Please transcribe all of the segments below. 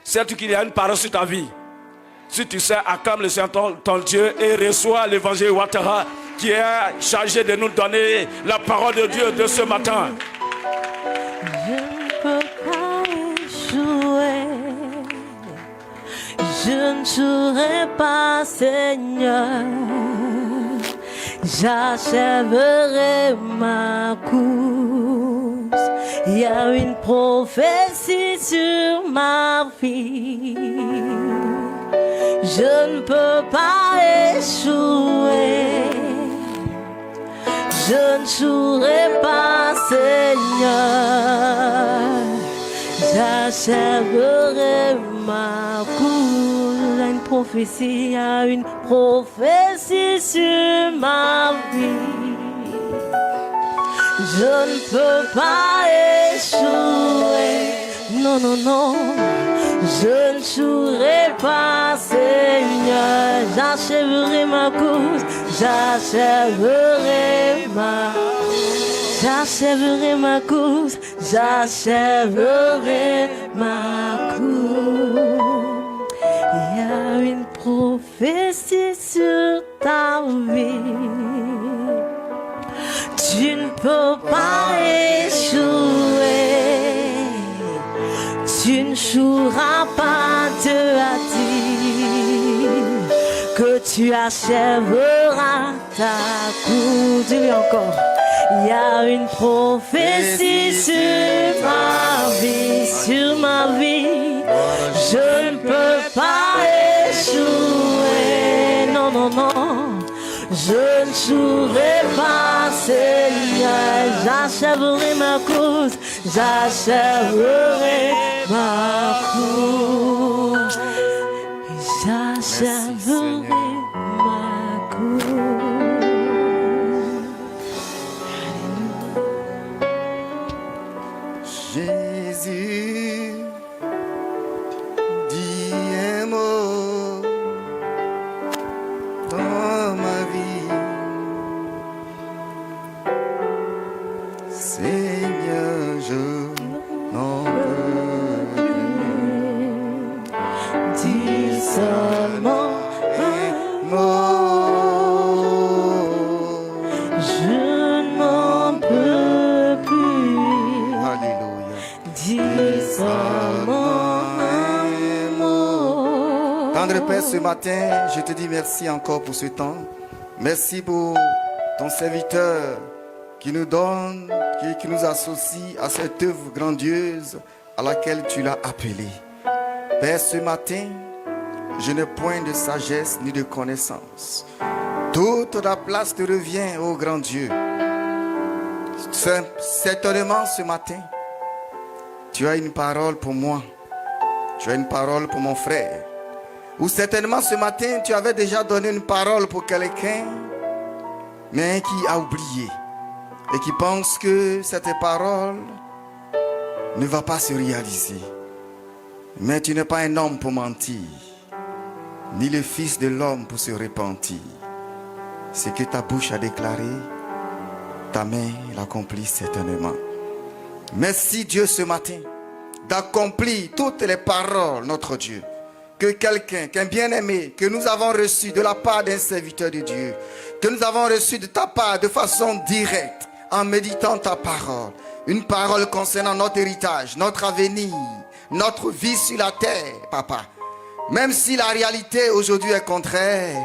Sais-tu qu'il y a une parole sur ta vie? Si tu sais, acclame le Seigneur ton Dieu et reçois l'évangile Ouattara qui est chargé de nous donner la parole de Dieu de ce matin. Je ne peux pas échouer. Je ne jouerai pas, Seigneur. J'achèverai ma course. Il y a une prophétie sur ma vie. Je ne peux pas échouer. Je ne jouerai pas, Seigneur. J'achèverai ma course. Il y a une prophétie sur ma vie. Je ne peux pas échouer. Non, non, non. Je ne jouerai pas, Seigneur. J'achèverai ma course. J'achèverai ma course. J'achèverai ma course. Il y a une prophétie sur ta vie. Tu ne peux pas échouer. Tu ne joueras pas, Dieu a dit que tu achèveras ta course. Dis-le encore. Il y a une prophétie sur ma vie, Je ne peux pas échouer. Non, non, non. Je ne jouerai pas, Seigneur. J'achèverai ma course. J'achèverai ma course. J'achèverai ma course. Jésus dit un mot dans ma vie. Seigneur, je n'en peux plus. Dis seulement un mot. Je n'en peux plus. Alléluia. Dis seulement un mot. Tendre Père, ce matin, je te dis merci encore pour ce temps. Merci pour ton serviteur qui nous donne, qui nous associe à cette œuvre grandiose à laquelle tu l'as appelé. Père, ce matin, je n'ai point de sagesse ni de connaissance. Toute la place te revient, ô grand Dieu. Certainement ce matin, tu as une parole pour moi. Tu as une parole pour mon frère. Ou certainement ce matin, tu avais déjà donné une parole pour quelqu'un, mais qui a oublié. Et qui pense que cette parole ne va pas se réaliser. Mais tu n'es pas un homme pour mentir, ni le fils de l'homme pour se repentir. Ce que ta bouche a déclaré, ta main l'accomplit certainement. Merci Dieu ce matin d'accomplir toutes les paroles, notre Dieu. Que quelqu'un, qu'un bien-aimé, que nous avons reçu de la part d'un serviteur de Dieu, que nous avons reçu de ta part de façon directe, en méditant ta parole, une parole concernant notre héritage, notre avenir, notre vie sur la terre, papa. Même si la réalité aujourd'hui est contraire,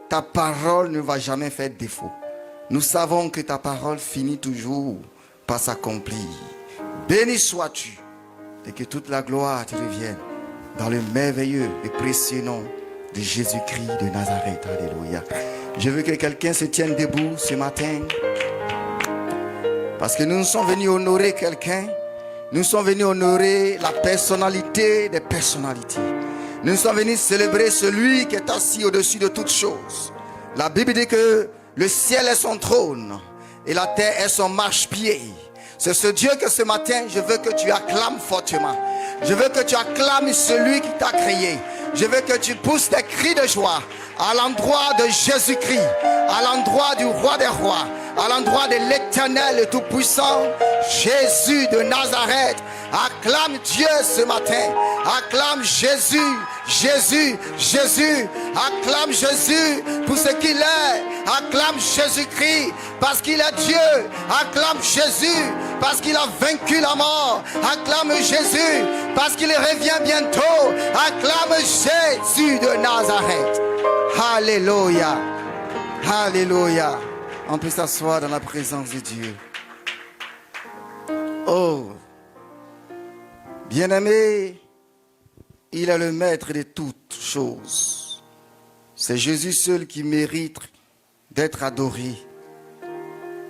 ta parole ne va jamais faire défaut. Nous savons que ta parole finit toujours par s'accomplir. Béni sois-tu et que toute la gloire te revienne dans le merveilleux et précieux nom de Jésus-Christ de Nazareth. Alléluia. Je veux que quelqu'un se tienne debout ce matin. Parce que nous sommes venus honorer quelqu'un. Nous sommes venus honorer la personnalité des personnalités. Nous sommes venus célébrer celui qui est assis au-dessus de toutes choses. La Bible dit que le ciel est son trône et la terre est son marchepied. C'est ce Dieu que ce matin, je veux que tu acclames fortement. Je veux que tu acclames celui qui t'a créé. Je veux que tu pousses des cris de joie à l'endroit de Jésus-Christ, à l'endroit du roi des rois, à l'endroit de l'Éternel le Tout-Puissant, Jésus de Nazareth. Acclame Dieu ce matin. Acclame Jésus, Jésus, Jésus. Acclame Jésus pour ce qu'il est. Acclame Jésus-Christ parce qu'il est Dieu. Acclame Jésus parce qu'il a vaincu la mort. Acclame Jésus parce qu'il revient bientôt. Acclame Jésus de Nazareth. Alléluia. Alléluia. On peut s'asseoir dans la présence de Dieu. Oh, bien-aimé, il est le maître de toutes choses. C'est Jésus seul qui mérite d'être adoré.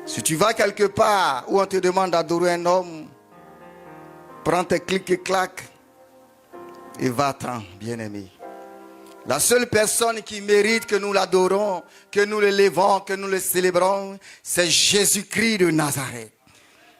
Si tu vas quelque part où on te demande d'adorer un homme, prends tes clics et claques et va-t'en, bien-aimé. La seule personne qui mérite que nous l'adorons, que nous l'élevons, que nous le célébrons, c'est Jésus-Christ de Nazareth.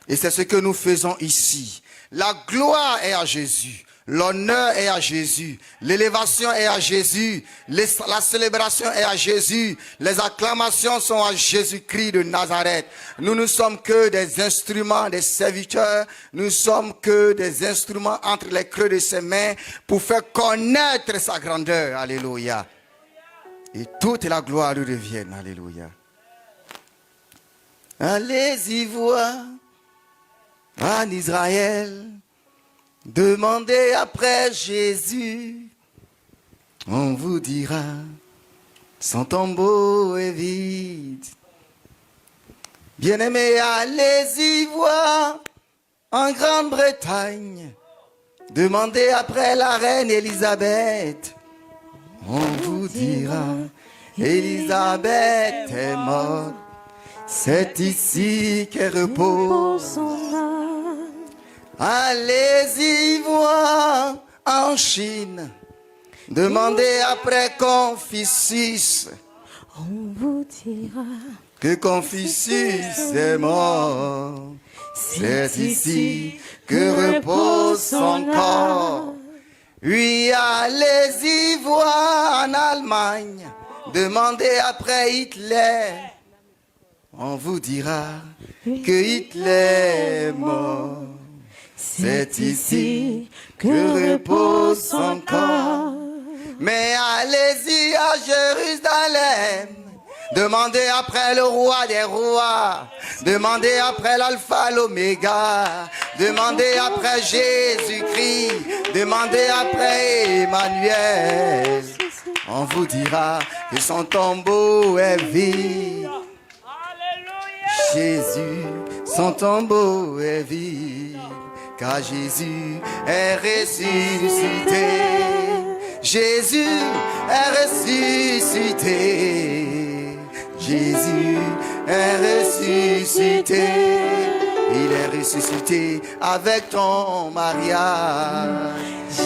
Et c'est ce que nous faisons ici. La gloire est à Jésus. L'honneur est à Jésus. L'élévation est à Jésus. La célébration est à Jésus. Les acclamations sont à Jésus-Christ de Nazareth. Nous ne sommes que des instruments, des serviteurs. Nous ne sommes que des instruments entre les creux de ses mains pour faire connaître sa grandeur. Alléluia. Et toute la gloire lui revient. Alléluia. Allez-y voir en Israël. Demandez après Jésus, on vous dira, son tombeau est vide. Bien-aimés, allez-y voir en Grande-Bretagne. Demandez après la reine Élisabeth, on vous dira, Élisabeth est morte, c'est ici qu'elle repose. Allez-y voir en Chine. Demandez après Confucius. On vous dira Que Confucius est mort. C'est ici que repose son corps. Oui, allez-y voir en Allemagne. Demandez après Hitler. On vous dira que Hitler est mort. C'est ici que repose son corps. Mais allez-y à Jérusalem. Demandez après le roi des rois. Demandez après l'alpha, l'oméga. Demandez après Jésus-Christ. Demandez après Emmanuel. On vous dira que son tombeau est vide. Jésus, son tombeau est vide. Car Jésus est ressuscité. Jésus est ressuscité. Jésus est ressuscité. Il est ressuscité avec ton mariage.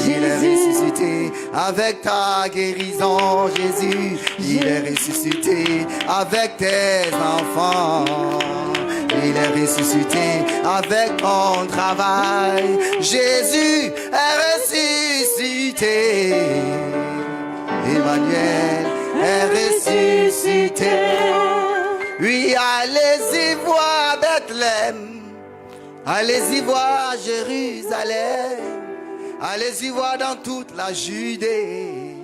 Il est ressuscité avec ta guérison, Jésus. Il est ressuscité avec tes enfants. Il est ressuscité avec ton travail. Jésus est ressuscité. Emmanuel est ressuscité. Oui, allez-y voir Bethléem. Allez-y voir Jérusalem. Allez-y voir dans toute la Judée.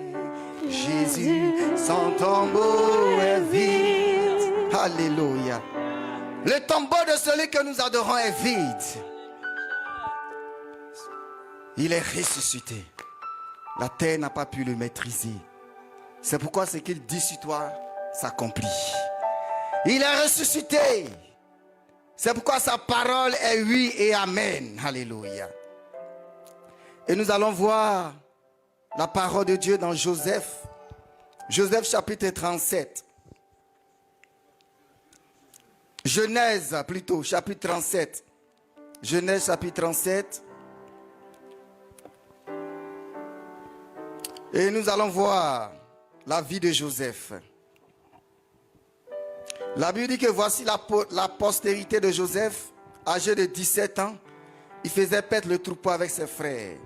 Jésus, son tombeau est vide. Alléluia. Le tombeau de celui que nous adorons est vide. Il est ressuscité. La terre n'a pas pu le maîtriser. C'est pourquoi ce qu'il dit sur toi s'accomplit. Il est ressuscité. C'est pourquoi sa parole est oui et amen. Alléluia. Et nous allons voir la parole de Dieu dans Joseph. Joseph chapitre 37. Genèse plutôt, chapitre 37. Genèse chapitre 37. Et nous allons voir la vie de Joseph. La Bible dit que voici la postérité de Joseph, âgé de 17 ans. Il faisait paître le troupeau avec ses frères.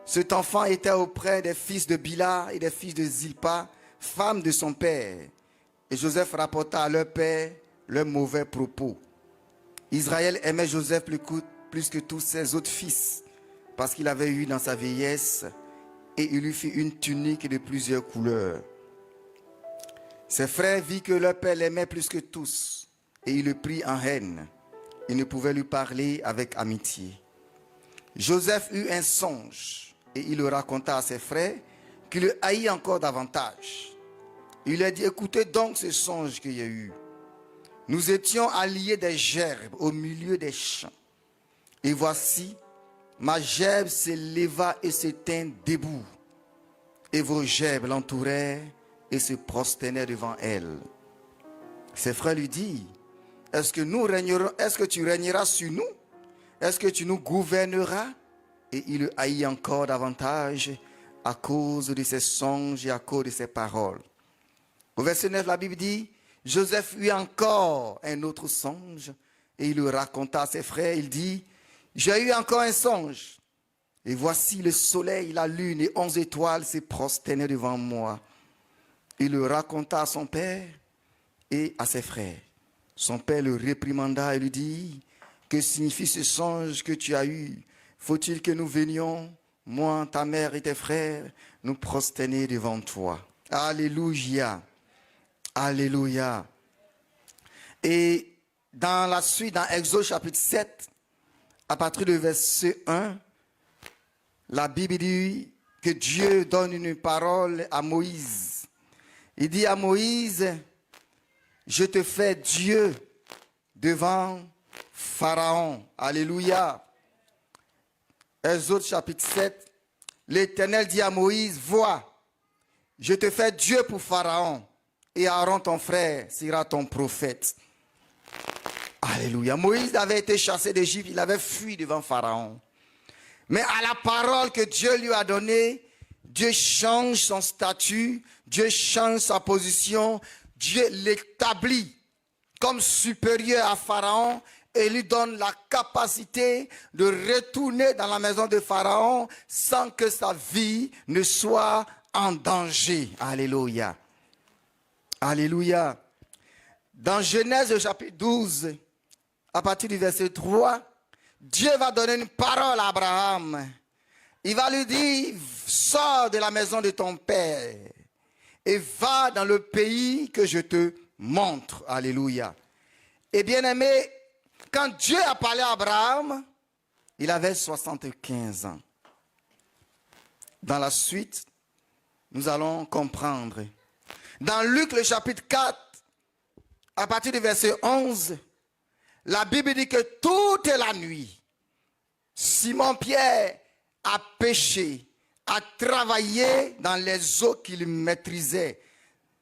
Cet enfant était auprès des fils de Bila et des fils de Zilpa, femme de son père. Et Joseph rapporta à leur père leurs mauvais propos. Israël aimait Joseph plus que tous ses autres fils. parce qu'il avait eu dans sa vieillesse, et il lui fit une tunique de plusieurs couleurs. Ses frères virent que leur père l'aimait plus que tous, et il le prit en haine. Il ne pouvait lui parler avec amitié. Joseph eut un songe, et il le raconta à ses frères, qui le haït encore davantage. Il leur dit, écoutez donc ce songe qu'il y a eu. Nous étions alliés des gerbes au milieu des champs. Et voici, ma gerbe s'éleva et se tint debout. Et vos gerbes l'entourèrent et se prosternèrent devant elle. Ses frères lui dirent, est-ce que tu régneras sur nous? Est-ce que tu nous gouverneras? Et il le haït encore davantage à cause de ses songes et à cause de ses paroles. Au verset 9, la Bible dit, Joseph eut encore un autre songe et il le raconta à ses frères. Il dit, j'ai eu encore un songe. Et voici le soleil, la lune et 11 étoiles se prosternaient devant moi. Il le raconta à son père et à ses frères. Son père le réprimanda et lui dit, que signifie ce songe que tu as eu? Faut-il que nous venions, moi, ta mère et tes frères, nous prosterner devant toi? Alléluia. Alléluia. Et dans la suite, dans Exode chapitre 7, à partir du verset 1, la Bible dit que Dieu donne une parole à Moïse. Il dit à Moïse, je te fais Dieu devant Pharaon. Alléluia. Exode chapitre 7, l'Éternel dit à Moïse, vois, je te fais Dieu pour Pharaon, et Aaron ton frère sera ton prophète. Alléluia. Moïse avait été chassé d'Égypte, il avait fui devant Pharaon. Mais à la parole que Dieu lui a donnée, Dieu change son statut, Dieu change sa position, Dieu l'établit comme supérieur à Pharaon et lui donne la capacité de retourner dans la maison de Pharaon sans que sa vie ne soit en danger. Alléluia. Alléluia. Dans Genèse chapitre 12, à partir du verset 3, Dieu va donner une parole à Abraham. Il va lui dire, sors de la maison de ton père et va dans le pays que je te montre. Alléluia. Et bien aimé, quand Dieu a parlé à Abraham, il avait 75 ans. Dans la suite, nous allons comprendre. Dans Luc le chapitre 4, à partir du verset 11, la Bible dit que toute la nuit, Simon-Pierre a péché, a travaillé dans les eaux qu'il maîtrisait.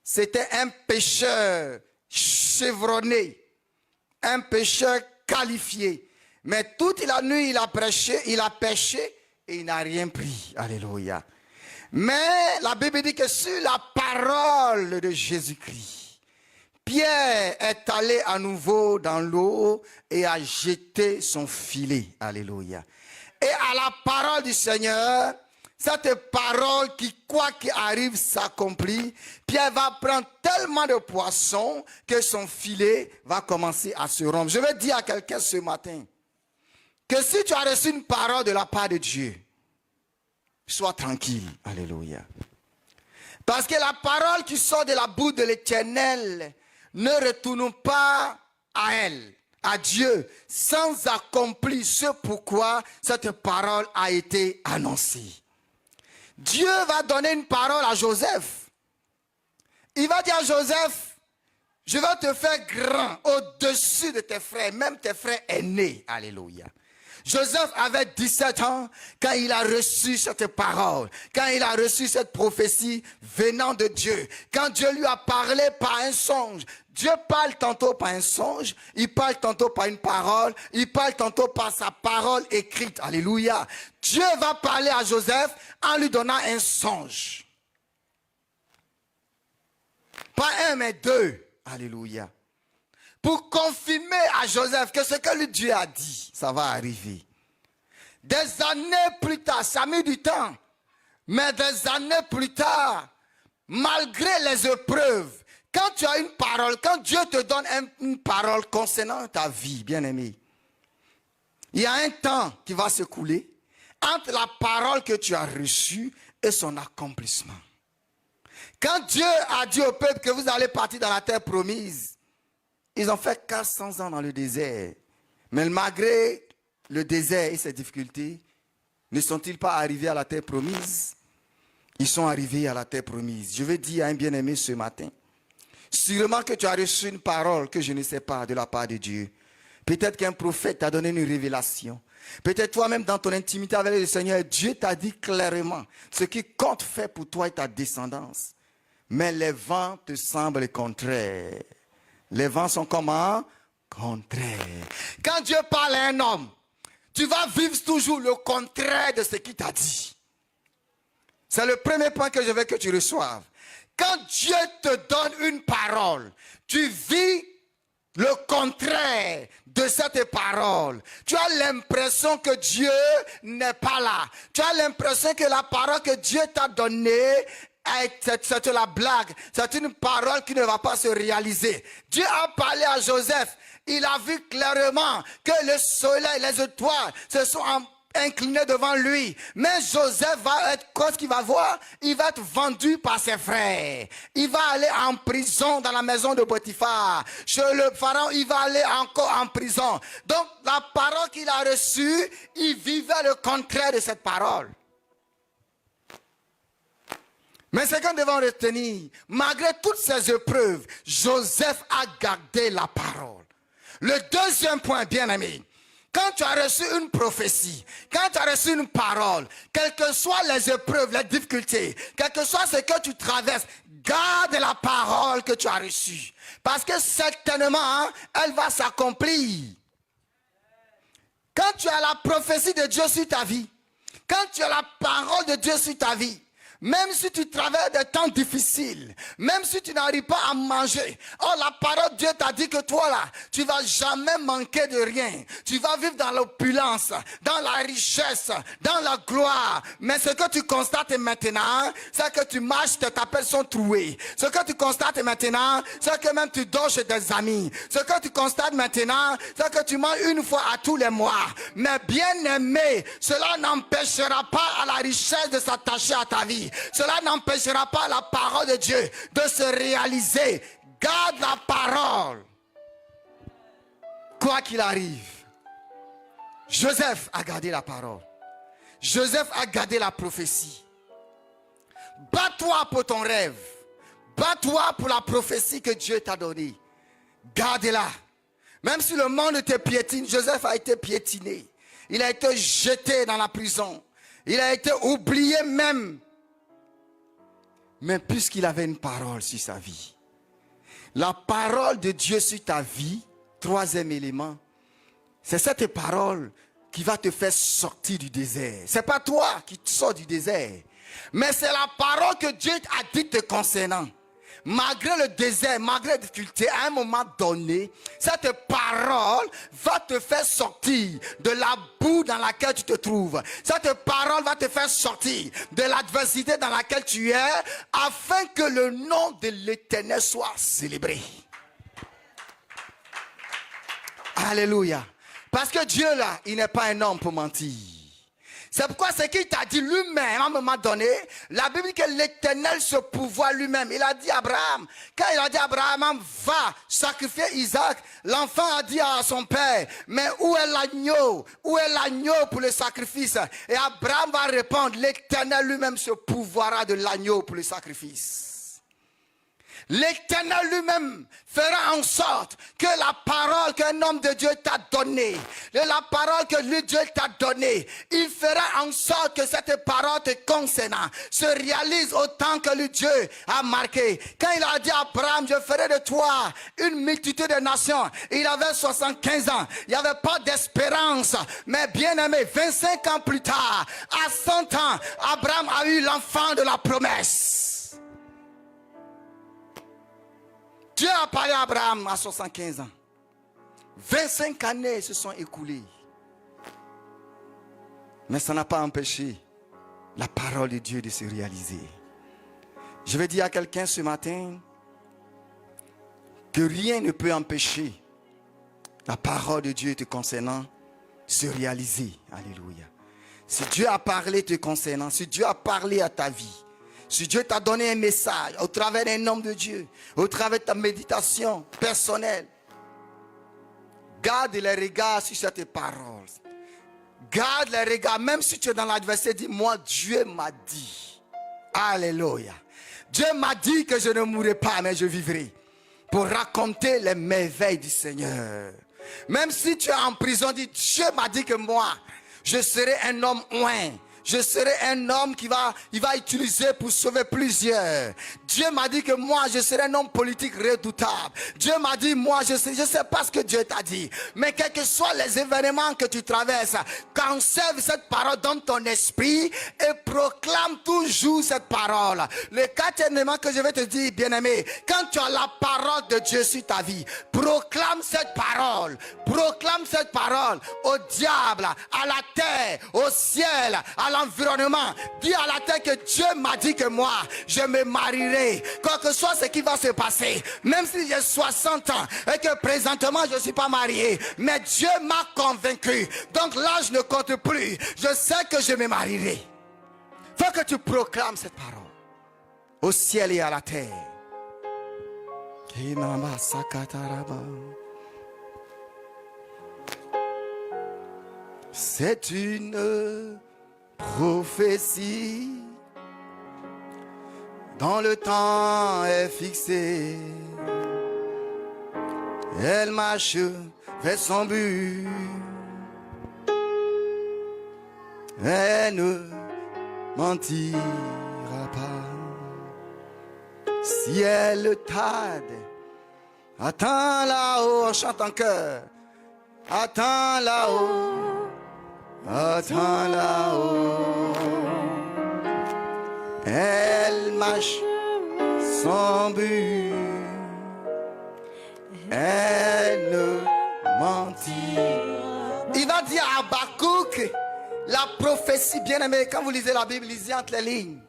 C'était un pécheur chevronné, un pécheur qualifié. Mais toute la nuit, il a péché et il n'a rien pris. Alléluia. Mais la Bible dit que sur la parole de Jésus-Christ, Pierre est allé à nouveau dans l'eau et a jeté son filet. Alléluia. Et à la parole du Seigneur, cette parole qui, quoi qu'il arrive, s'accomplit, Pierre va prendre tellement de poissons que son filet va commencer à se rompre. Je vais dire à quelqu'un ce matin que si tu as reçu une parole de la part de Dieu, sois tranquille. Alléluia. Parce que la parole qui sort de la bouche de l'Éternel ne retourne pas à elle, à Dieu, sans accomplir ce pourquoi cette parole a été annoncée. Dieu va donner une parole à Joseph. Il va dire à Joseph, je vais te faire grand au-dessus de tes frères, même tes frères aînés. Alléluia. Joseph avait 17 ans quand il a reçu cette parole, quand il a reçu cette prophétie venant de Dieu, quand Dieu lui a parlé par un songe. Dieu parle tantôt par un songe, il parle tantôt par une parole, il parle tantôt par sa parole écrite. Alléluia. Dieu va parler à Joseph en lui donnant un songe. Pas un mais deux. Alléluia. Pour confirmer à Joseph que ce que Dieu a dit, ça va arriver. Des années plus tard, ça a mis du temps, mais des années plus tard, malgré les épreuves, quand tu as une parole, quand Dieu te donne une parole concernant ta vie, bien-aimé, il y a un temps qui va se couler, entre la parole que tu as reçue et son accomplissement. Quand Dieu a dit au peuple que vous allez partir dans la terre promise, ils ont fait 400 ans dans le désert. Mais malgré le désert et ses difficultés, ne sont-ils pas arrivés à la terre promise? Ils sont arrivés à la terre promise. Je veux dire à un bien-aimé ce matin, sûrement que tu as reçu une parole que je ne sais pas de la part de Dieu. Peut-être qu'un prophète t'a donné une révélation. Peut-être toi-même dans ton intimité avec le Seigneur, Dieu t'a dit clairement ce qui compte faire pour toi et ta descendance. Mais les vents te semblent contraires. Les vents sont comment? Contraires. Quand Dieu parle à un homme, tu vas vivre toujours le contraire de ce qu'il t'a dit. C'est le premier point que je veux que tu reçoives. Quand Dieu te donne une parole, tu vis le contraire de cette parole. Tu as l'impression que Dieu n'est pas là. Tu as l'impression que la parole que Dieu t'a donnée, c'est la blague. C'est une parole qui ne va pas se réaliser. Dieu a parlé à Joseph. Il a vu clairement que le soleil, les étoiles se sont incliné devant lui. Mais Joseph va être, qu'est-ce qu'il va voir? Il va être vendu par ses frères. Il va aller en prison dans la maison de Potiphar. Chez le pharaon, il va aller encore en prison. Donc, la parole qu'il a reçue, il vivait le contraire de cette parole. Mais ce que nous devons retenir, malgré toutes ces épreuves, Joseph a gardé la parole. Le deuxième point, bien-aimé, quand tu as reçu une prophétie, quand tu as reçu une parole, quelles que soient les épreuves, les difficultés, quel que soit ce que tu traverses, garde la parole que tu as reçue. Parce que certainement, elle va s'accomplir. Quand tu as la prophétie de Dieu sur ta vie, quand tu as la parole de Dieu sur ta vie, même si tu traverses des temps difficiles, même si tu n'arrives pas à manger, oh, la parole de Dieu t'a dit que toi là, tu vas jamais manquer de rien. Tu vas vivre dans l'opulence, dans la richesse, dans la gloire. Mais ce que tu constates maintenant, c'est que tu marches, tes tapelles sont trouées. Ce que tu constates maintenant, c'est que même tu dors chez tes amis. Ce que tu constates maintenant, c'est que tu manges une fois à tous les mois. Mais bien aimé, cela n'empêchera pas à la richesse de s'attacher à ta vie. Cela n'empêchera pas la parole de Dieu de se réaliser. Garde la parole. Quoi qu'il arrive. Joseph a gardé la parole. Joseph a gardé la prophétie. Bats-toi pour ton rêve. Bats-toi pour la prophétie que Dieu t'a donnée. Garde-la. Même si le monde te piétine, Joseph a été piétiné. Il a été jeté dans la prison. Il a été oublié même. Mais puisqu'il avait une parole sur sa vie, la parole de Dieu sur ta vie, troisième élément, c'est cette parole qui va te faire sortir du désert. C'est pas toi qui te sors du désert, mais c'est la parole que Dieu a dit te concernant. Malgré le désert, malgré les difficultés, à un moment donné, cette parole va te faire sortir de la boue dans laquelle tu te trouves. Cette parole va te faire sortir de l'adversité dans laquelle tu es, afin que le nom de l'Éternel soit célébré. Alléluia. Parce que Dieu là, il n'est pas un homme pour mentir. C'est pourquoi ce qu'il t'a dit lui-même à un moment donné, la Bible dit que l'Éternel se pourvoit lui-même. Il a dit à Abraham, quand il a dit à Abraham, va sacrifier Isaac, l'enfant a dit à son père, mais où est l'agneau? Où est l'agneau pour le sacrifice? Et Abraham va répondre, l'Éternel lui-même se pourvoira de l'agneau pour le sacrifice. L'Éternel lui-même fera en sorte que la parole qu'un homme de Dieu t'a donnée, la parole que lui Dieu t'a donnée, il fera en sorte que cette parole te concernant se réalise autant que lui Dieu a marqué. Quand il a dit à Abraham, je ferai de toi une multitude de nations, il avait 75 ans, il n'y avait pas d'espérance, mais bien aimé, 25 ans plus tard, à 100 ans, Abraham a eu l'enfant de la promesse. Dieu a parlé à Abraham à 75 ans. 25 années se sont écoulées. Mais ça n'a pas empêché la parole de Dieu de se réaliser. Je vais dire à quelqu'un ce matin que rien ne peut empêcher la parole de Dieu te concernant se réaliser. Alléluia. Si Dieu a parlé te concernant, si Dieu a parlé à ta vie, si Dieu t'a donné un message au travers d'un homme de Dieu, au travers de ta méditation personnelle, garde les regards sur cette parole. Garde les regards, même si tu es dans l'adversité, dis-moi, Dieu m'a dit. Alléluia. Dieu m'a dit que je ne mourrai pas, mais je vivrai. Pour raconter les merveilles du Seigneur. Même si tu es en prison, dis, Dieu m'a dit que moi, je serai un homme oint. Je serai un homme qui va utiliser pour sauver plusieurs. Dieu m'a dit que moi, je serai un homme politique redoutable. Dieu m'a dit, moi, je sais pas ce que Dieu t'a dit. Mais quels que soient les événements que tu traverses, conserve cette parole dans ton esprit et proclame toujours cette parole. Le quatrième élément que je vais te dire, bien-aimé, quand tu as la parole de Dieu sur ta vie, proclame cette parole. Proclame cette parole au diable, à la terre, au ciel, à l'environnement. Dis à la terre que Dieu m'a dit que moi, je me marierai. Quoi que soit ce qui va se passer, même si j'ai 60 ans et que présentement je ne suis pas marié, mais Dieu m'a convaincu. Donc là, je ne compte plus. Je sais que je me marierai. Faut que tu proclames cette parole au ciel et à la terre. C'est une prophétie dont le temps est fixé. Elle marche vers son but. Elle ne mentira pas. Si elle tarde, attends là-haut, on chante en chœur. Attends là-haut. Attends là-haut. Elle marche son but. Elle ne mentira. Il va dire à Habakkuk la prophétie, bien aimé, quand vous lisez la Bible, lisez entre les lignes.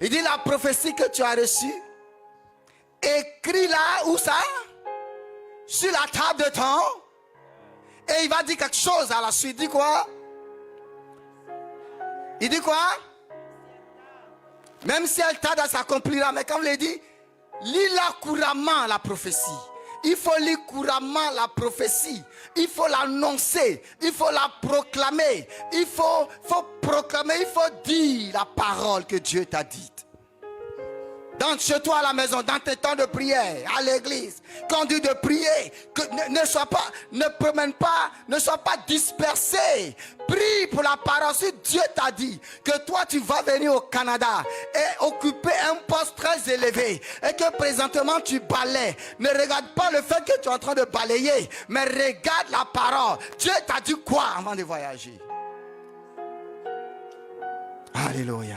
Il dit la prophétie que tu as reçue, écris-la où ça? Sur la table de ton. Et il va dire quelque chose à la suite. Il dit quoi? Il dit quoi? Même si elle tarde, ça s'accomplira. Mais comme je l'ai dit, lis-la couramment la prophétie. Il faut lire couramment la prophétie. Il faut l'annoncer. Il faut la proclamer. Il faut proclamer. Il faut dire la parole que Dieu t'a dite. Chez toi à la maison, dans tes temps de prière, à l'église, quand Dieu de prier, que ne promène pas, ne sois pas dispersé. Prie pour la parole. Si Dieu t'a dit que toi tu vas venir au Canada et occuper un poste très élevé et que présentement tu balaies, ne regarde pas le fait que tu es en train de balayer, mais regarde la parole. Dieu t'a dit quoi avant de voyager? Alléluia.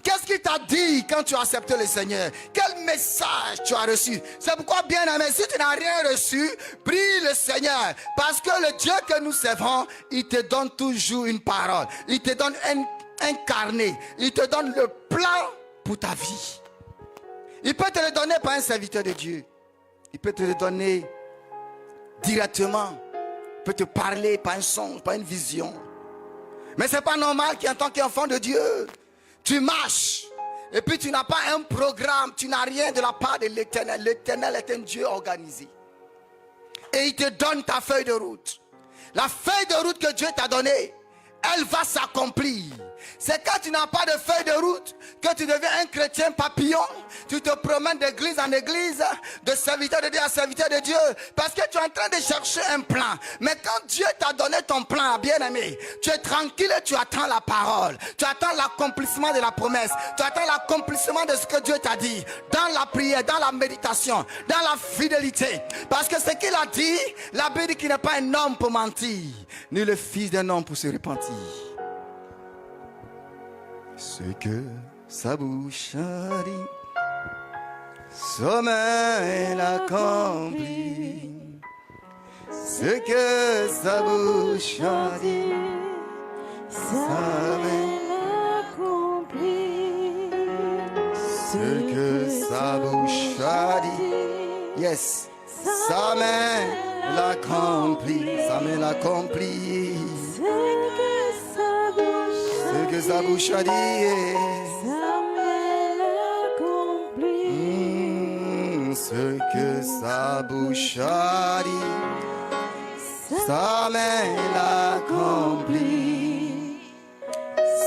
Qu'est-ce qu'il t'a dit quand tu as accepté le Seigneur? Quel message tu as reçu? C'est pourquoi, bien aimé, si tu n'as rien reçu, prie le Seigneur. Parce que le Dieu que nous servons, il te donne toujours une parole. Il te donne un carnet. Il te donne le plan pour ta vie. Il peut te le donner par un serviteur de Dieu. Il peut te le donner directement. Il peut te parler par un songe, par une vision. Mais ce n'est pas normal qu'en tant qu'enfant de Dieu, tu marches et puis tu n'as pas un programme, tu n'as rien de la part de l'Éternel. L'Éternel est un Dieu organisé. Et il te donne ta feuille de route. La feuille de route que Dieu t'a donnée, elle va s'accomplir. C'est quand tu n'as pas de feuille de route que tu deviens un chrétien papillon. Tu te promènes d'église en église, de serviteur de Dieu à serviteur de Dieu, parce que tu es en train de chercher un plan. Mais quand Dieu t'a donné ton plan, bien aimé, tu es tranquille et tu attends la parole. Tu attends l'accomplissement de la promesse. Tu attends l'accomplissement de ce que Dieu t'a dit. Dans la prière, dans la méditation, dans la fidélité. Parce que ce qu'il a dit, la Bible dit qu'il n'est pas un homme pour mentir, ni le fils d'un homme pour se repentir. Ce que sa bouche a dit, sa main l'accomplit. Ce que sa bouche a dit, sa main l'accomplit. Ce que sa bouche a dit, yes, sa main l'accomplit. Sa main l'accomplit. que sa bouche a dit. Ce que sa bouche a dit, sa main l'accomplit.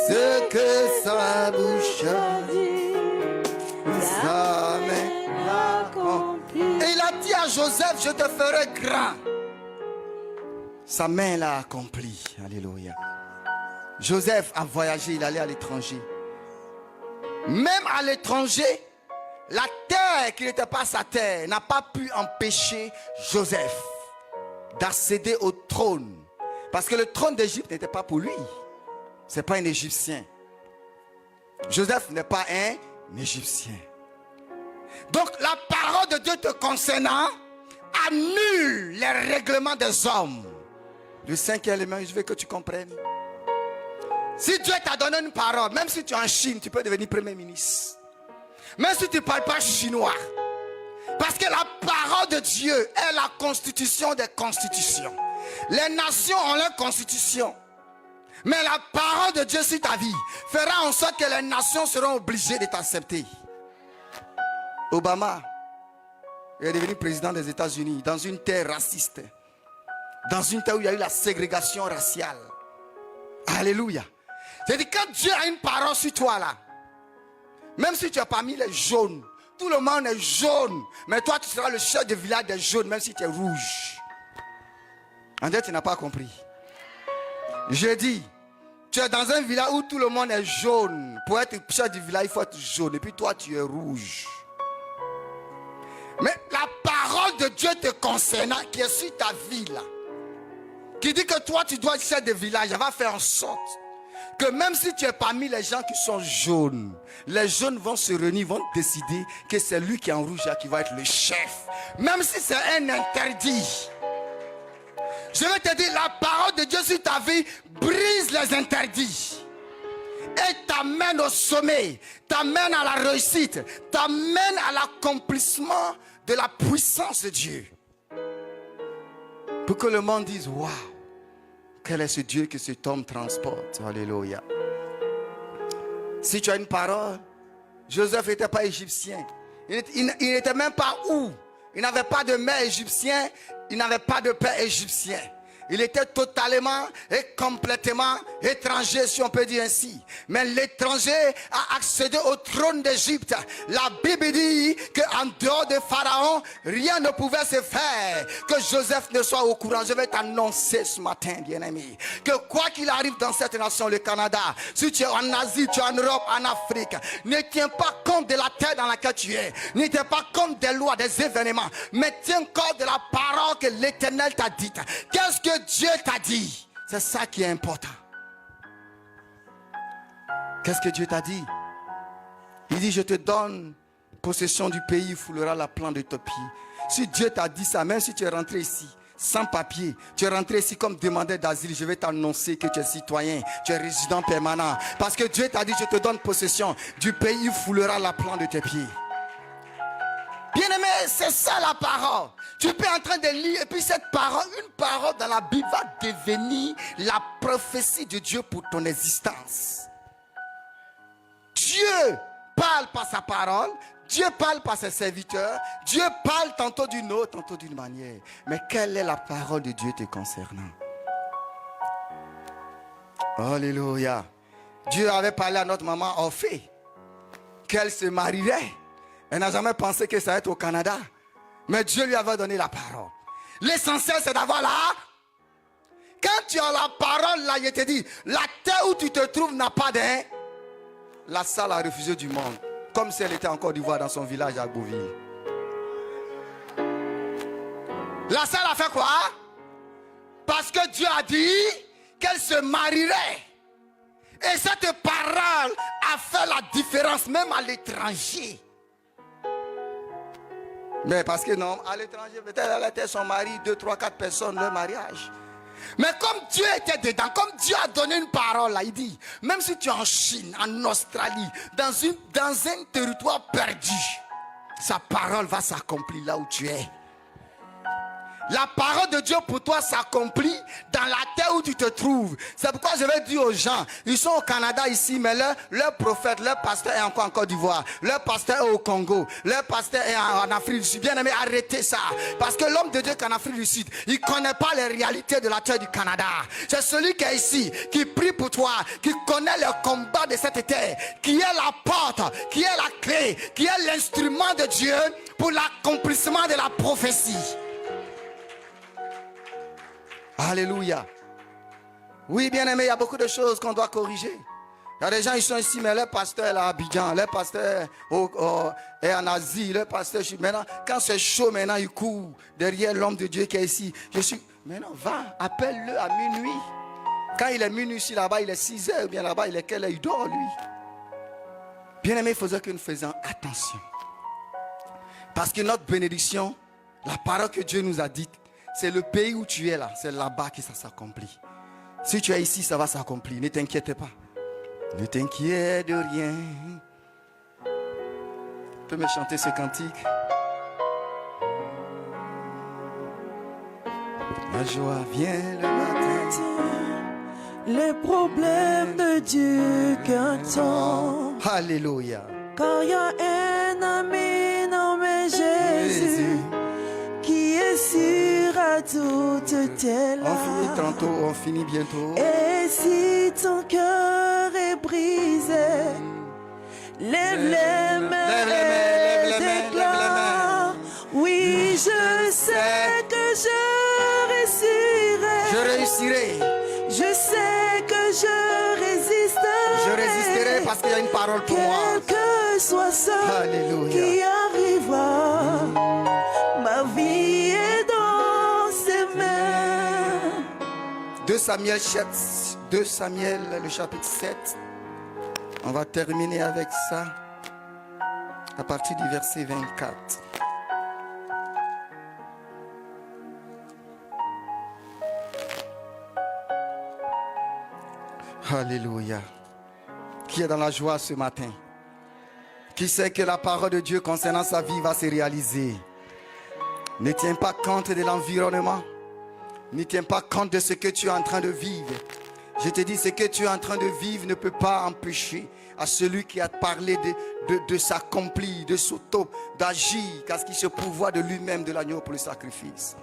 Ce que sa bouche a dit, sa main l'accomplit. Et il a dit à Joseph, je te ferai grand. Sa main l'a accompli. Alléluia. Joseph a voyagé, il allait à l'étranger. Même à l'étranger, la terre qui n'était pas sa terre n'a pas pu empêcher Joseph d'accéder au trône. Parce que le trône d'Égypte n'était pas pour lui. Ce n'est pas un Égyptien. Joseph n'est pas un Égyptien. Donc la parole de Dieu te concernant annule les règlements des hommes. Le cinquième élément, je veux que tu comprennes. Si Dieu t'a donné une parole, même si tu es en Chine, tu peux devenir premier ministre. Même si tu ne parles pas chinois. Parce que la parole de Dieu est la constitution des constitutions. Les nations ont leur constitution. Mais la parole de Dieu sur ta vie fera en sorte que les nations seront obligées de t'accepter. Obama est devenu président des États-Unis dans une terre raciste. Dans une terre où il y a eu la ségrégation raciale. Alléluia. C'est-à-dire quand Dieu a une parole sur toi là, même si tu es parmi les jaunes, tout le monde est jaune, mais toi tu seras le chef de village des jaunes, même si tu es rouge. En fait, tu n'as pas compris. Je dis, tu es dans un village où tout le monde est jaune. Pour être chef du village, il faut être jaune. Et puis toi, tu es rouge. Mais la parole de Dieu te concernant, qui est sur ta vie là, qui dit que toi, tu dois être chef de village, elle va faire en sorte que même si tu es parmi les gens qui sont jaunes, les jaunes vont se réunir, vont décider que c'est lui qui est en rouge là qui va être le chef. Même si c'est un interdit. Je vais te dire, la parole de Dieu sur ta vie brise les interdits. Et t'amène au sommet, t'amène à la réussite, t'amène à l'accomplissement de la puissance de Dieu. Pour que le monde dise, waouh, quel est ce Dieu que cet homme transporte. Alléluia. Si tu as une parole, Joseph n'était pas égyptien. Il n'était même pas où. Il n'avait pas de mère égyptien, il n'avait pas de père égyptien. Il était totalement et complètement étranger, si on peut dire ainsi. Mais l'étranger a accédé au trône d'Égypte. La Bible dit qu'en dehors de Pharaon, rien ne pouvait se faire. Que Joseph ne soit au courant. Je vais t'annoncer ce matin, bien-aimé, que quoi qu'il arrive dans cette nation, le Canada, si tu es en Asie, tu es en Europe, en Afrique, ne tiens pas compte de la terre dans laquelle tu es. Ne tiens pas compte des lois, des événements. Mais tiens compte de la parole que l'Éternel t'a dite. Qu'est-ce que Dieu t'a dit? C'est ça qui est important. Qu'est-ce que Dieu t'a dit? Il dit, je te donne possession du pays, il foulera la plante de tes pieds. Si Dieu t'a dit ça, même si tu es rentré ici sans papier, tu es rentré ici comme demandeur d'asile, je vais t'annoncer que tu es citoyen, tu es résident permanent. Parce que Dieu t'a dit, je te donne possession du pays, il foulera la plante de tes pieds. Bien-aimé, c'est ça la parole. Tu peux en train de lire et puis cette parole, une parole dans la Bible va devenir la prophétie de Dieu pour ton existence. Dieu parle par sa parole, Dieu parle par ses serviteurs, Dieu parle tantôt d'une autre, tantôt d'une manière. Mais quelle est la parole de Dieu te concernant? Alléluia. Dieu avait parlé à notre maman Orphée qu'elle se marierait. Elle n'a jamais pensé que ça allait être au Canada. Mais Dieu lui avait donné la parole. L'essentiel, c'est d'avoir la... Quand tu as la parole, là, il te dit, la terre où tu te trouves n'a pas d'un... La salle a refusé du monde. Comme si elle était en Côte d'Ivoire dans son village à Beauville. La salle a fait quoi? Parce que Dieu a dit qu'elle se marierait. Et cette parole a fait la différence même à l'étranger. Mais parce que non, à l'étranger, peut-être elle était son mari, 2, 3, 4 personnes, leur mariage. Mais comme Dieu était dedans, comme Dieu a donné une parole là, il dit, même si tu es en Chine, en Australie, dans un territoire perdu, sa parole va s'accomplir là où tu es. La parole de Dieu pour toi s'accomplit dans la terre où tu te trouves. C'est pourquoi je vais dire aux gens, ils sont au Canada ici, mais leur prophète, leur pasteur est encore en Côte d'Ivoire, leur pasteur est au Congo, leur pasteur est en Afrique du Sud. Bien aimé, arrêtez ça. Parce que l'homme de Dieu qui est en Afrique du Sud, il ne connaît pas les réalités de la terre du Canada. C'est celui qui est ici, qui prie pour toi, qui connaît le combat de cette terre, qui est la porte, qui est la clé, qui est l'instrument de Dieu pour l'accomplissement de la prophétie. Alléluia. Oui, bien aimé, il y a beaucoup de choses qu'on doit corriger. Il y a des gens qui sont ici, mais leur pasteur est à Abidjan, leur pasteur est en Asie, leur pasteur... Maintenant, quand c'est chaud, maintenant, il court derrière l'homme de Dieu qui est ici. Maintenant, va, appelle-le à minuit. Quand il est minuit ici, là-bas, il est 6 heures, ou bien là-bas, il est quelle heure? Il dort, lui. Bien aimé, il faudrait que nous faisions attention. Parce que notre bénédiction, la parole que Dieu nous a dite, c'est le pays où tu es là, c'est là-bas que ça s'accomplit. Si tu es ici, ça va s'accomplir. Ne t'inquiète pas. Ne t'inquiète de rien. Tu peux me chanter ce cantique? La joie vient le matin. Les problèmes de Dieu qu'un temps. Alléluia. Quand il y a un ami nommé Jésus qui est sûr à toute tes larmes. On finit tantôt, on finit bientôt. Et si ton cœur est brisé, lève les mains et déclare: oui, je sais que je réussirai. Je réussirai. Je sais que je résisterai. Je résisterai parce qu'il y a une parole pour moi. Quel que soit ce Alléluia. qui arrivera, ma vie est dans ses mains. 2 Samuel, le chapitre 7. On va terminer avec ça à partir du verset 24. Alléluia. Qui est dans la joie ce matin? Qui sait que la parole de Dieu concernant sa vie va se réaliser? Ne tiens pas compte de l'environnement. Ne tiens pas compte de ce que tu es en train de vivre. Je te dis, ce que tu es en train de vivre ne peut pas empêcher à celui qui a parlé de s'accomplir, de s'auto, d'agir, parce qu'il se pourvoit de lui-même de l'agneau pour le sacrifice.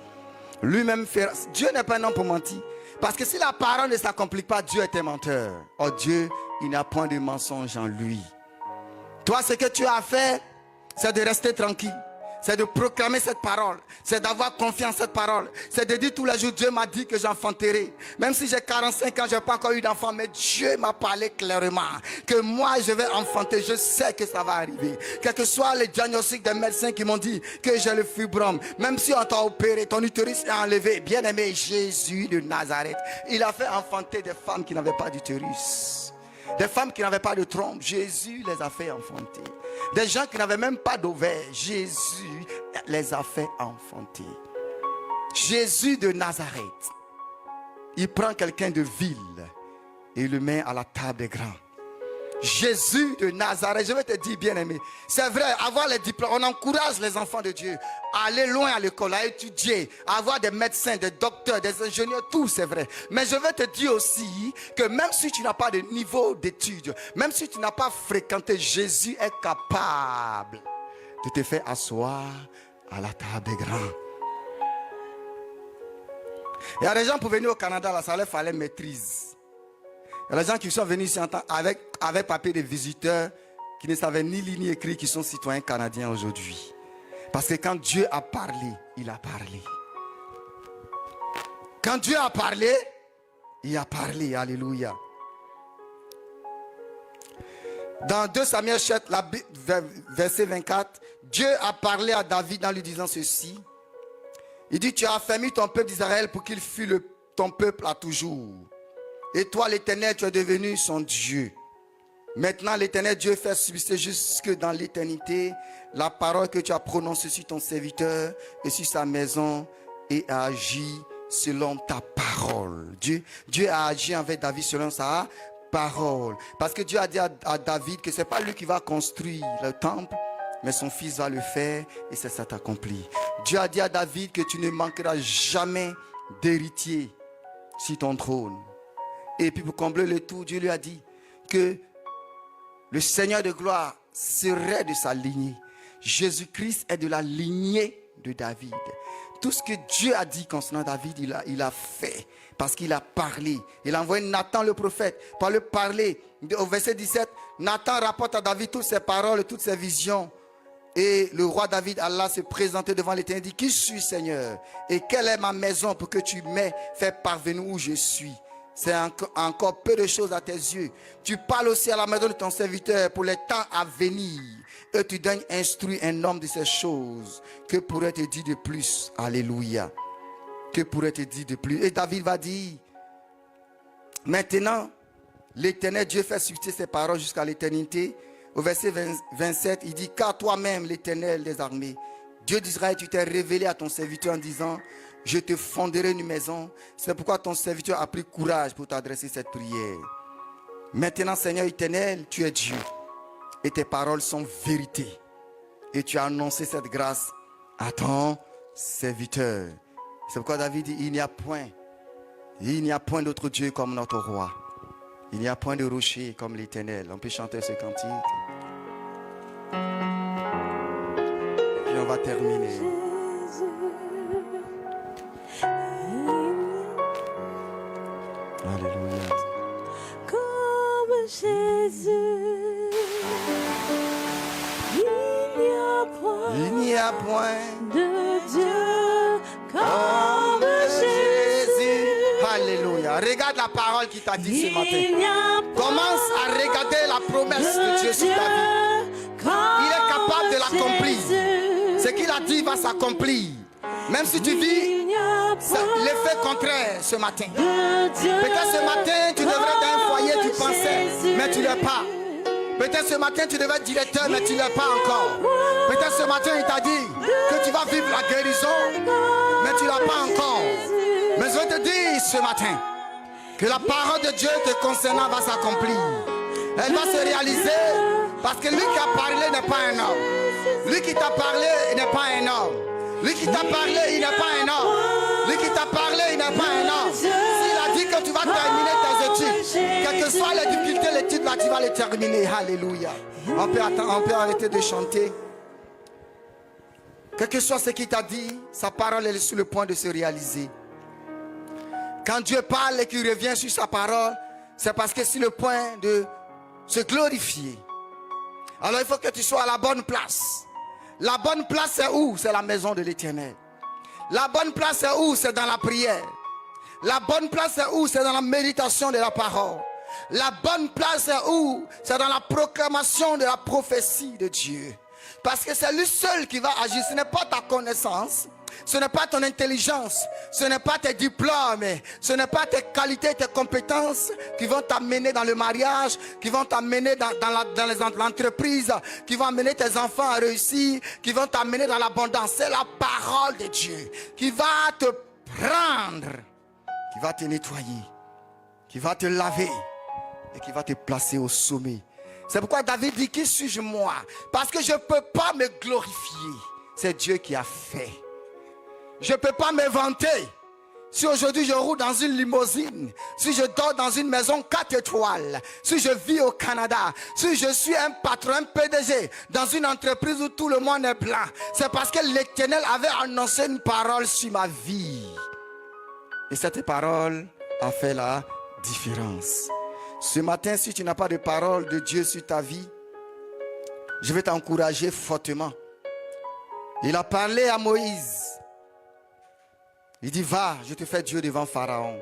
Lui-même fait... Dieu n'est pas un homme pour mentir. Parce que si la parole ne s'accomplit pas, Dieu est un menteur. Oh Dieu, il n'y a point de mensonge en lui. Toi, ce que tu as à faire, c'est de rester tranquille. C'est de proclamer cette parole. C'est d'avoir confiance en cette parole. C'est de dire tous les jours, Dieu m'a dit que j'enfanterai. Même si j'ai 45 ans, je n'ai pas encore eu d'enfant. Mais Dieu m'a parlé clairement. Que moi, je vais enfanter. Je sais que ça va arriver. Quel que soit le diagnostic des médecins qui m'ont dit que j'ai le fibrome. Même si on t'a opéré, ton utérus est enlevé. Bien aimé Jésus de Nazareth. Il a fait enfanter des femmes qui n'avaient pas d'utérus. Des femmes qui n'avaient pas de trompe. Jésus les a fait enfanter. Des gens qui n'avaient même pas d'ovaire. Jésus les a fait enfanter. Jésus de Nazareth. Il prend quelqu'un de vil et il le met à la table des grands. Jésus de Nazareth. Je vais te dire, bien aimé, c'est vrai, avoir les diplômes, on encourage les enfants de Dieu à aller loin à l'école, à étudier, à avoir des médecins, des docteurs, des ingénieurs, tout c'est vrai. Mais je vais te dire aussi que même si tu n'as pas de niveau d'études, même si tu n'as pas fréquenté, Jésus est capable de te faire asseoir à la table des grands. Il y a des gens pour venir au Canada, là, ça leur fallait maîtrise. Il y a des gens qui sont venus ici avec papier de visiteurs qui ne savaient ni lire ni écrire, qui sont citoyens canadiens aujourd'hui. Parce que quand Dieu a parlé, il a parlé. Quand Dieu a parlé, il a parlé. Alléluia. Dans 2 Samuel 7, verset 24, Dieu a parlé à David en lui disant ceci. Il dit, tu as affermi ton peuple d'Israël pour qu'il fût ton peuple à toujours. Et toi, l'Éternel, tu es devenu son Dieu. Maintenant, l'Éternel Dieu fait subsister jusque dans l'éternité la parole que tu as prononcée sur ton serviteur et sur sa maison et a agi selon ta parole. Dieu a agi avec David selon sa parole. Parce que Dieu a dit à David que ce n'est pas lui qui va construire le temple, mais son fils va le faire et c'est ça accompli. Dieu a dit à David que tu ne manqueras jamais d'héritier sur ton trône. Et puis pour combler le tout, Dieu lui a dit que le Seigneur de gloire serait de sa lignée. Jésus-Christ est de la lignée de David. Tout ce que Dieu a dit concernant David, il a fait. Parce qu'il a parlé. Il a envoyé Nathan le prophète pour lui parler. Au verset 17, Nathan rapporte à David toutes ses paroles, toutes ses visions. Et le roi David alla se présenter devant l'Éternel et dit, qui suis Seigneur? Et quelle est ma maison pour que tu m'aies fait parvenir où je suis? C'est encore peu de choses à tes yeux. Tu parles aussi à la maison de ton serviteur pour les temps à venir. Et tu donnes instruire un homme de ces choses. Que pourrait te dire de plus? Alléluia. Que pourrait te dire de plus? Et David va dire, maintenant, l'Éternel Dieu fait subsister ses paroles jusqu'à l'éternité. Au verset 27, il dit, car toi-même, l'Éternel des armées, Dieu d'Israël, tu t'es révélé à ton serviteur en disant, je te fonderai une maison. C'est pourquoi ton serviteur a pris courage pour t'adresser cette prière. Maintenant, Seigneur éternel, tu es Dieu. Et tes paroles sont vérité. Et tu as annoncé cette grâce à ton serviteur. C'est pourquoi David dit, il n'y a point d'autre Dieu comme notre roi. Il n'y a point de rocher comme l'Éternel. On peut chanter ce cantique. Et puis on va terminer. Alléluia. Comme Jésus, il n'y a point de Dieu comme Jésus. Alléluia. Regarde la parole qu'il t'a dit ce matin. Commence à regarder la promesse de Dieu sur ta vie. Il est capable de l'accomplir. Ce qu'il a dit va s'accomplir. Même si tu vis l'effet contraire ce matin. Peut-être ce matin tu devrais être dans un foyer, tu pensais, mais tu ne l'es pas. Peut-être ce matin tu devais être directeur, mais tu ne l'es pas encore. Peut-être ce matin il t'a dit que tu vas vivre la guérison, mais tu ne l'as pas encore. Mais je veux te dire ce matin que la parole de Dieu te concernant va s'accomplir. Elle va se réaliser parce que lui qui a parlé n'est pas un homme. Lui qui t'a parlé n'est pas un homme. Lui qui t'a parlé, il n'est pas un homme. Lui qui t'a parlé, il n'est pas un homme. S'il a dit que tu vas terminer tes études, quelles que soient les difficultés, l'étude là, tu vas les terminer. Alléluia. On peut arrêter de chanter. Quel que soit ce qu'il t'a dit, sa parole est sur le point de se réaliser. Quand Dieu parle et qu'il revient sur sa parole, c'est parce que c'est sur le point de se glorifier. Alors il faut que tu sois à la bonne place. La bonne place c'est où? C'est la maison de l'Éternel. La bonne place c'est où? C'est dans la prière. La bonne place c'est où? C'est dans la méditation de la parole. La bonne place c'est où? C'est dans la proclamation de la prophétie de Dieu. Parce que c'est lui seul qui va agir. Ce n'est pas ta connaissance. Ce n'est pas ton intelligence, ce n'est pas tes diplômes, ce n'est pas tes qualités, tes compétences qui vont t'amener dans le mariage, qui vont t'amener dans l'entreprise, qui vont amener tes enfants à réussir, qui vont t'amener dans l'abondance. C'est la parole de Dieu qui va te prendre, qui va te nettoyer, qui va te laver et qui va te placer au sommet. C'est pourquoi David dit, qui suis-je moi? Parce que je ne peux pas me glorifier. C'est Dieu qui a fait. Je ne peux pas me vanter. Si aujourd'hui je roule dans une limousine, si je dors dans une maison 4 étoiles, si je vis au Canada, si je suis un patron, un PDG, dans une entreprise où tout le monde est blanc, c'est parce que l'Éternel avait annoncé une parole sur ma vie. Et cette parole a fait la différence. Ce matin, si tu n'as pas de parole de Dieu sur ta vie, je vais t'encourager fortement. Il a parlé à Moïse. Il dit, va, je te fais Dieu devant Pharaon.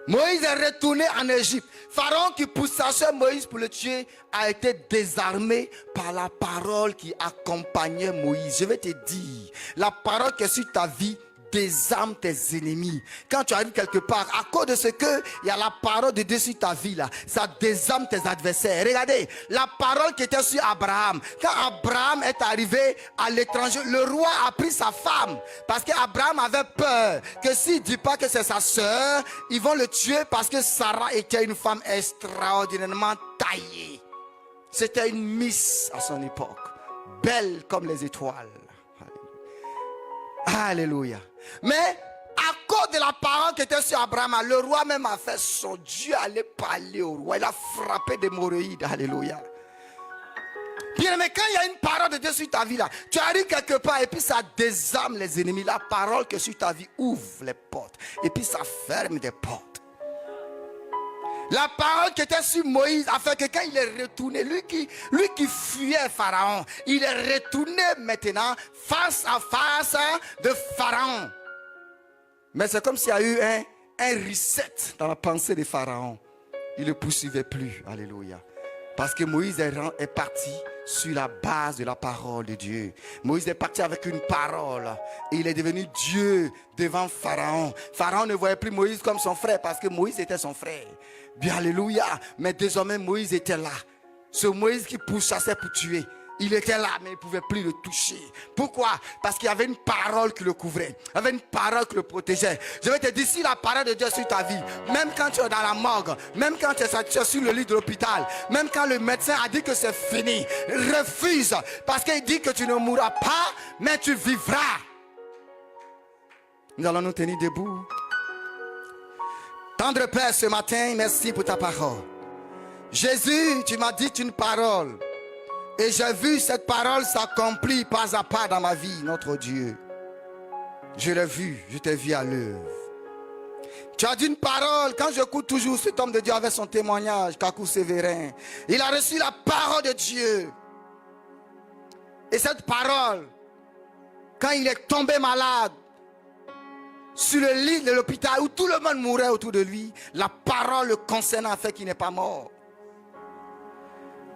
Moïse est retourné en Égypte. Pharaon qui pourchassait Moïse pour le tuer a été désarmé par la parole qui accompagnait Moïse. Je vais te dire, la parole qui est sur ta vie désarme tes ennemis. Quand tu arrives quelque part, à cause de ce que il y a la parole de Dieu sur ta vie là, ça désarme tes adversaires. Regardez, la parole qui était sur Abraham. Quand Abraham est arrivé à l'étranger, le roi a pris sa femme parce qu'Abraham avait peur que s'il ne dit pas que c'est sa soeur, ils vont le tuer parce que Sarah était une femme extraordinairement taillée. C'était une miss à son époque, belle comme les étoiles. Alléluia. Mais à cause de la parole qui était sur Abraham, le roi même a fait son Dieu aller parler au roi. Il a frappé des hémorroïdes. Alléluia. Bien, mais quand il y a une parole de Dieu sur ta vie là, tu arrives quelque part et puis ça désarme les ennemis. La parole que sur ta vie ouvre les portes et puis ça ferme des portes. La parole qui était sur Moïse a fait que quand il est retourné, lui qui fuyait Pharaon, il est retourné maintenant face à face de Pharaon. Mais c'est comme s'il y a eu un reset dans la pensée de Pharaon. Il ne le poursuivait plus. Alléluia. Parce que Moïse est parti sur la base de la parole de Dieu. Moïse est parti avec une parole. Et il est devenu Dieu devant Pharaon. Pharaon ne voyait plus Moïse comme son frère parce que Moïse était son frère. Bien, alléluia. Mais désormais, Moïse était là. Ce Moïse qui pourchassait pour tuer. Il était là, mais il ne pouvait plus le toucher. Pourquoi? Parce qu'il y avait une parole qui le couvrait. Il y avait une parole qui le protégeait. Je vais te dire, si la parole de Dieu sur ta vie, même quand tu es dans la morgue, même quand tu es sur le lit de l'hôpital, même quand le médecin a dit que c'est fini, refuse. Parce qu'il dit que tu ne mourras pas, mais tu vivras. Nous allons nous tenir debout. Tendre Père, ce matin, merci pour ta parole. Jésus, tu m'as dit une parole. Et j'ai vu cette parole s'accomplir pas à pas dans ma vie, notre Dieu. Je l'ai vu, je t'ai vu à l'œuvre. Tu as dit une parole, quand j'écoute toujours cet homme de Dieu avec son témoignage, Kakou Sévérin, il a reçu la parole de Dieu. Et cette parole, quand il est tombé malade, sur le lit de l'hôpital où tout le monde mourait autour de lui, la parole le concernant a fait qu'il n'est pas mort.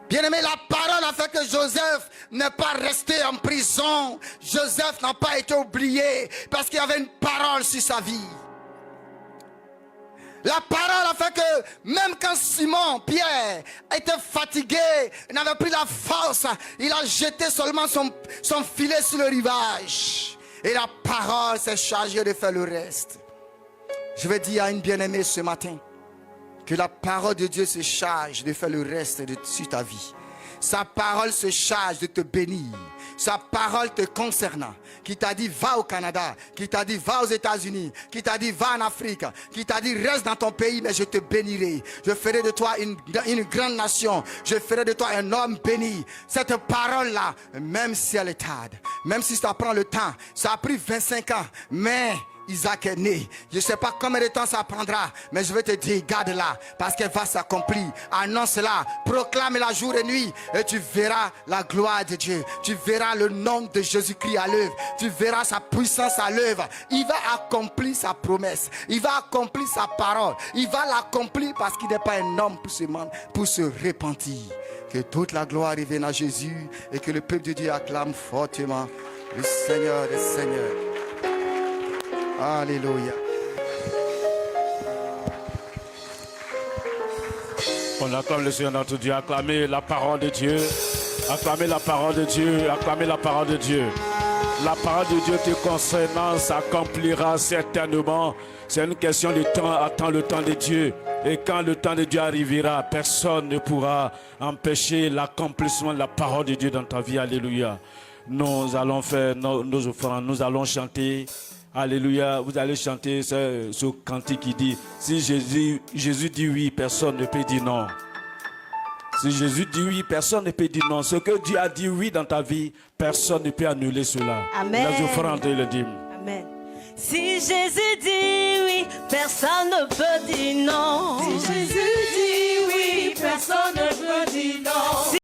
Bien-aimé, la parole a fait que Joseph n'est pas resté en prison. Joseph n'a pas été oublié parce qu'il y avait une parole sur sa vie. La parole a fait que même quand Simon, Pierre, était fatigué, il n'avait plus la force, il a jeté seulement son filet sur le rivage. Et la parole s'est chargée de faire le reste. Je vais dire à une bien-aimée ce matin, que la parole de Dieu se charge de faire le reste sur ta vie. Sa parole se charge de te bénir. Sa parole te concernant. Qui t'a dit va au Canada. Qui t'a dit va aux États-Unis. Qui t'a dit va en Afrique. Qui t'a dit reste dans ton pays mais je te bénirai. Je ferai de toi une grande nation. Je ferai de toi un homme béni. Cette parole-là, même si elle est tarde, même si ça prend le temps, ça a pris 25 ans, mais Isaac est né. Je ne sais pas combien de temps ça prendra, mais je vais te dire, garde-la, parce qu'elle va s'accomplir. Annonce-la, proclame-la jour et nuit, et tu verras la gloire de Dieu. Tu verras le nom de Jésus-Christ à l'œuvre. Tu verras sa puissance à l'œuvre. Il va accomplir sa promesse. Il va accomplir sa parole. Il va l'accomplir parce qu'il n'est pas un homme pour se repentir. Que toute la gloire revienne à Jésus et que le peuple de Dieu acclame fortement le Seigneur des Seigneurs. Alléluia. On acclame le Seigneur notre Dieu, acclamez la parole de Dieu, acclamez la parole de Dieu, acclamez la parole de Dieu. La parole de Dieu te concernant s'accomplira certainement. C'est une question de temps, attends le temps de Dieu. Et quand le temps de Dieu arrivera, personne ne pourra empêcher l'accomplissement de la parole de Dieu dans ta vie. Alléluia. Nous allons faire nos offrandes, nous allons chanter. Alléluia, vous allez chanter ce cantique qui dit, si Jésus dit oui, personne ne peut dire non. Si Jésus dit oui, personne ne peut dire non. Ce que Dieu a dit oui dans ta vie, personne ne peut annuler cela. Amen. Les offrandes et le dîme. Amen. Si Jésus dit oui, personne ne peut dire non. Si Jésus dit oui, personne ne peut dire non.